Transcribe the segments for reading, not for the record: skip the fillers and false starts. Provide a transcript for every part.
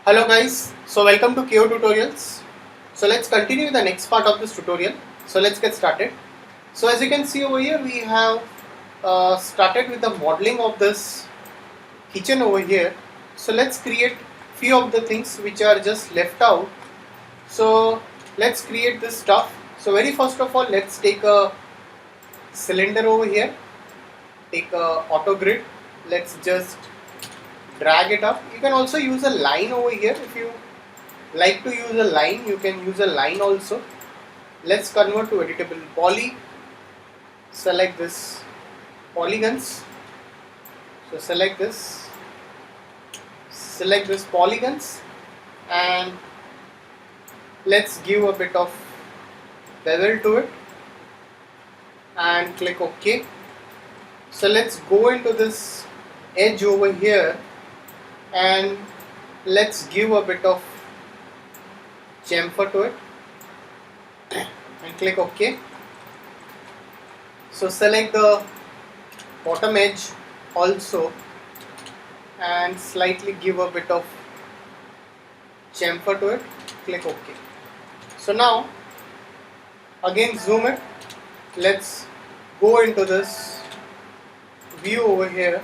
Hello guys, so welcome to KO Tutorials. So let's continue the next part of this tutorial. So let's get started. So as you can see over here, we have started with the modeling of this kitchen over here. So let's create few of the things which are just left out. So let's create this stuff. So very first of all, let's take a cylinder over here, take a auto grid. Let's just drag it up. You can also use a line over here if you like to use a line. You can use a line also. Let's convert to editable poly. Select this polygons. So select this polygons, and let's give a bit of bevel to it and click OK. So let's go into this edge over here and let's give a bit of chamfer to it and click OK. So select the bottom edge also and slightly give a bit of chamfer to it, click OK. So now again zoom it. Let's go into this view over here.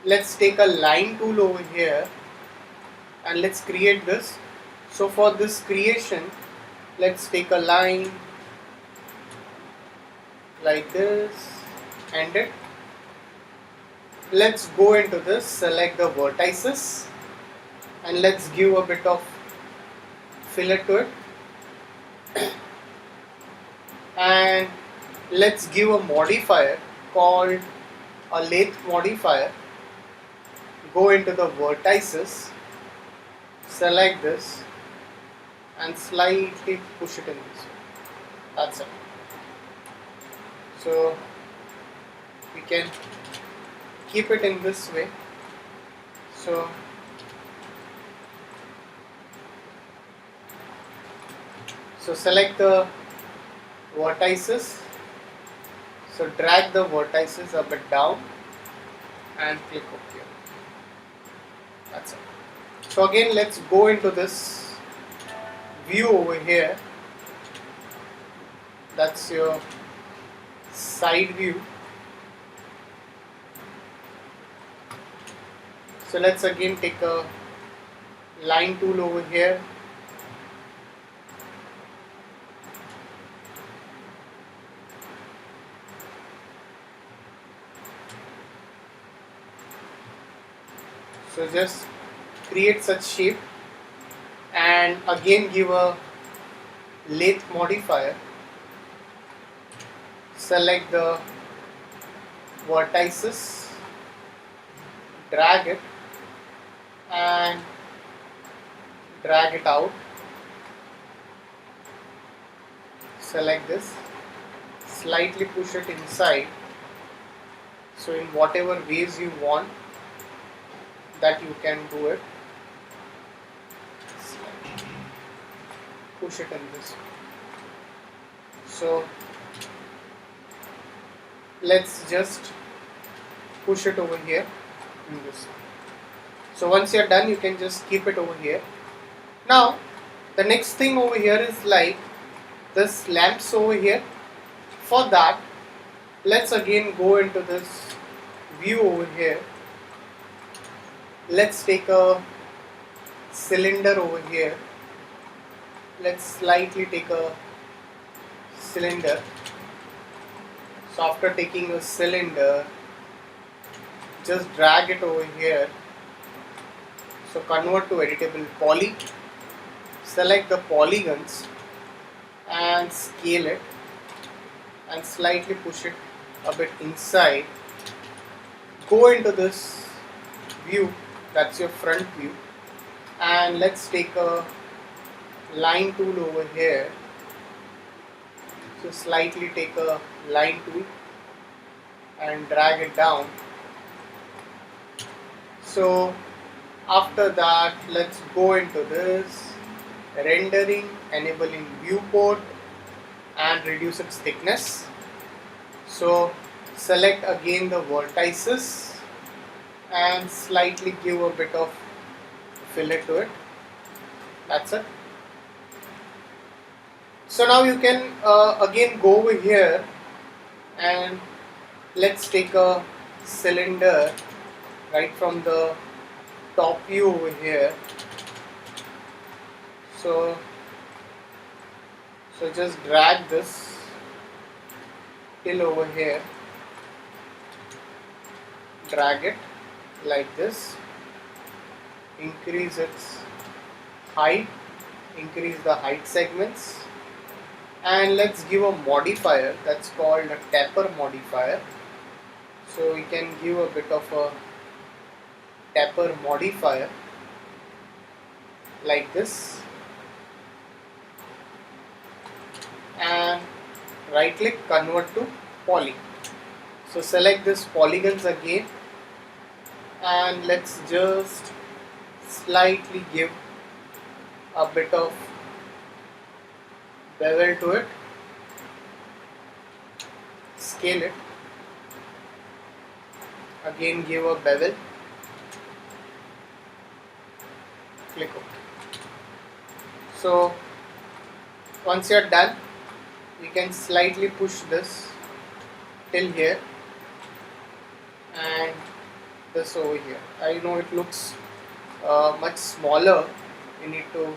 Let's take a line tool over here and let's create this. So for this creation, let's take a line like this and it. Let's go into this, select the vertices and let's give a bit of fillet to it and let's give a modifier called a lathe modifier. Go into the vertices, select this and slightly push it in this way. That's it. So we can keep it in this way. So select the vertices. So drag the vertices a bit down and click OK. That's it. So again, let's go into this view over here. That's your side view. So let's again take a line tool over here. So just create such shape and again give a lathe modifier. Select the vertices, drag it and drag it out. Select this, slightly push it inside. So in whatever ways you want that you can do it. Push it in this way. So let's just push it over here in this way. So once you're done, you can just keep it over here. Now the next thing over here is like this lamps over here. For that, let's again go into this view over here. Let's take a cylinder over here. Let's slightly take a cylinder. So after taking a cylinder, just drag it over here. So convert to editable poly. Select the polygons and scale it and slightly push it a bit inside. Go into this view, that's your front view, and let's take a line tool over here. So slightly take a line tool and drag it down. So after that, let's go into this rendering, enabling viewport and reduce its thickness. So select again the vertices and slightly give a bit of fillet to it. That's it. So now you can again go over here and let's take a cylinder right from the top view over here. So just drag this till over here, drag it like this, increase its height, increase the height segments, and let's give a modifier that's called a taper modifier. So we can give a bit of a taper modifier like this, and right click, convert to poly. So select this polygons again, and let's just slightly give a bit of bevel to it, scale it, again give a bevel, click OK. So once you're done, you can slightly push this till here and this over here. I know it looks much smaller. You need to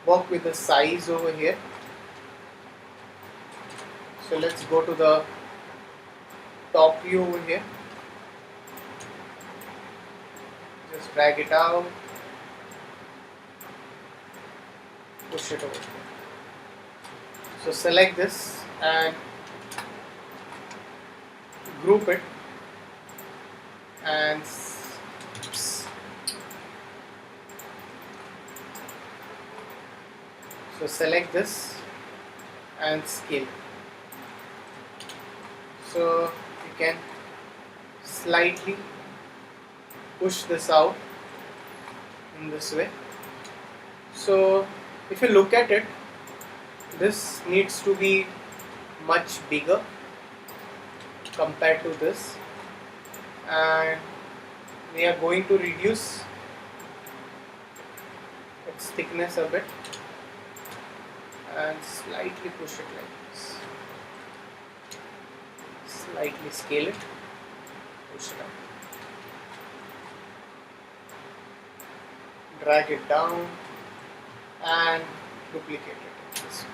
work with the size over here. So let's go to the top view over here. Just drag it out, push it over here. So select this and group it, and so select this and scale. So you can slightly push this out in this way. So if you look at it, this needs to be much bigger compared to this, and we are going to reduce its thickness a bit and slightly push it like this, slightly scale it, push it up, drag it down and duplicate it like this.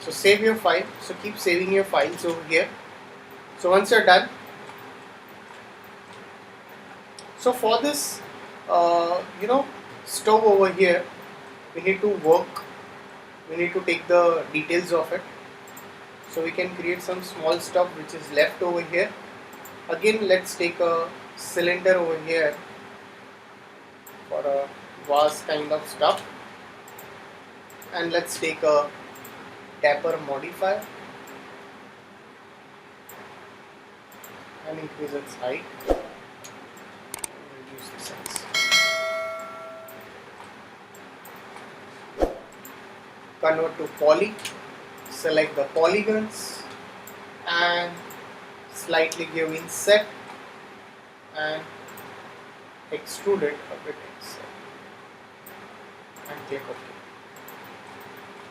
So save your file. So keep saving your files over here. So once you're done, so for this stove over here, we need to work, we need to take the details of it. So we can create some small stuff which is left over here. Again, let's take a cylinder over here for a vase kind of stuff, and let's take a taper modifier and increase its height, reduce the size. Convert to poly, select the polygons and slightly give inset and extrude it a bit inside and click OK.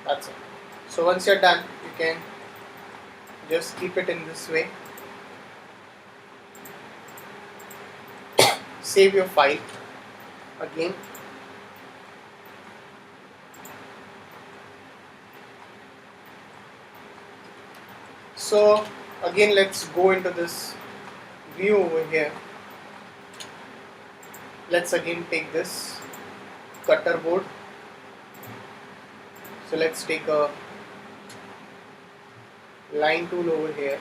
That's it. So once you're done, you can just keep it in this way. Save your file again. So again, let's go into this view over here. Let's again take this cutter board. So let's take a line tool over here.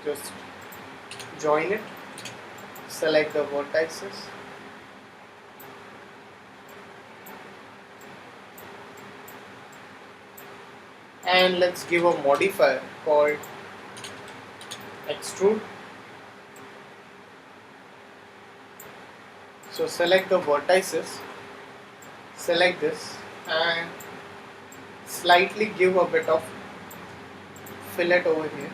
Just join it, select the vertices, and let's give a modifier called extrude. So select the vertices, select this and slightly give a bit of fillet over here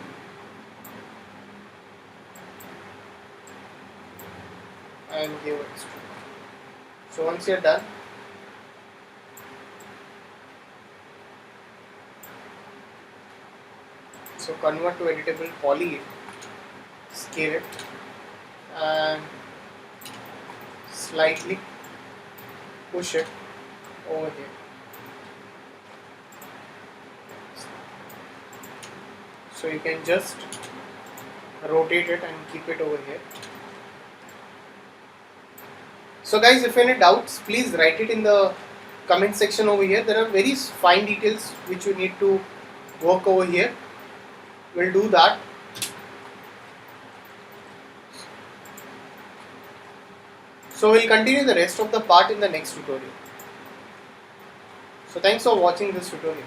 and give extrude. So once you're done, so convert to editable poly, scale it and slightly push it over here. So you can just rotate it and keep it over here. So guys, if any doubts, please write it in the comment section over here. There are very fine details which you need to work over here. We'll do that. So we'll continue the rest of the part in the next tutorial. So thanks for watching this tutorial.